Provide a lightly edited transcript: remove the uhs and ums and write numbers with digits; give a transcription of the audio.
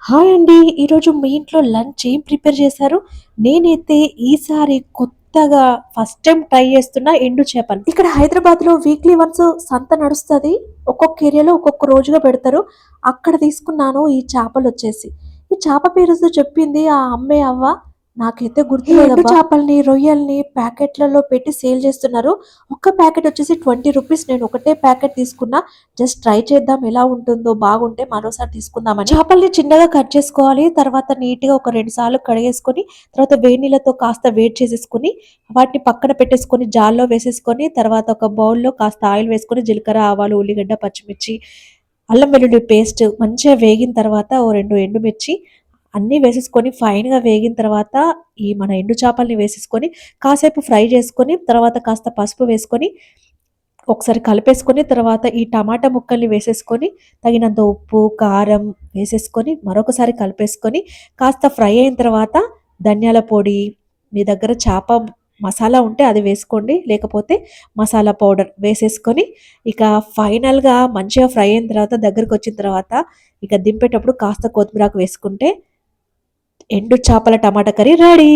Hi అండి. ఈరోజు మీ ఇంట్లో లంచ్ ఏం ప్రిపేర్ చేశారు? నేనైతే ఈసారి కొత్తగా ఫస్ట్ టైమ్ ట్రై చేస్తున్న ఎండు చేపలు. ఇక్కడ హైదరాబాద్‌లో వీక్లీ వన్స్ సంత నడుస్తది. ఒక్కొక్క ఏరియాలో ఒక్కొక్క రోజుగా పెడతారు. అక్కడ తీసుకున్నాను ఈ చేపలొచ్చేసి. ఈ చేప పేరేదో చెప్పింది ఆ అమ్మే అవ్వ. నాకైతే ఈ ఎండు గుర్తులేదబ్బా. చేపల్ని, రొయ్యల్ని ప్యాకెట్లలో పెట్టి సేల్ చేస్తున్నారు. ఒక్క ప్యాకెట్ వచ్చేసి ₹20. నేను ఒకటే ప్యాకెట్ తీసుకున్నా. జస్ట్ ట్రై చేద్దాం ఎలా ఉంటుందో, బాగుంటే మరోసారి తీసుకుందామని. చేపల్ని చిన్నగా కట్ చేసుకోవాలి. తర్వాత నీట్‌గా ఒక 2 సార్లు కడిగేసుకొని, తర్వాత వేడి నీళ్ళతో కాస్త వేడి చేసేసుకొని, వాటిని పక్కన పెట్టేసుకొని జార్‌లో వేసేసుకొని, తర్వాత ఒక బౌల్‌లో కాస్త ఆయిల్ వేసుకొని, జీలకర్ర, ఆవాలు, ఉల్లిగడ్డ, పచ్చిమిర్చి, అల్లం వెల్లుల్లి పేస్ట్ మంచిగా వేగిన తర్వాత ఓ 2 ఎండుమిర్చి అన్నీ వేసేసుకొని ఫైన్‌గా వేగిన తర్వాత ఈ మన ఎండు చేపల్ని వేసేసుకొని కాసేపు ఫ్రై చేసుకొని, తర్వాత కాస్త పసుపు వేసుకొని ఒకసారి కలిపేసుకొని, తర్వాత ఈ టమాటా ముక్కల్ని వేసేసుకొని, తగినంత ఉప్పు, కారం వేసేసుకొని, మరొకసారి కలిపేసుకొని, కాస్త ఫ్రై అయిన తర్వాత ధనియాల పొడి, మీ దగ్గర చేప మసాలా ఉంటే అది వేసుకోండి. లేకపోతే మసాలా పౌడర్ వేసేసుకొని, ఇక ఫైనల్‌గా మంచిగా ఫ్రై అయిన తర్వాత దగ్గరకొచ్చిన తర్వాత, ఇక దింపేటప్పుడు కాస్త కొత్తిమీరాకు వేసుకుంటే ఎండు చేపల టమాటా కర్రీ రెడీ.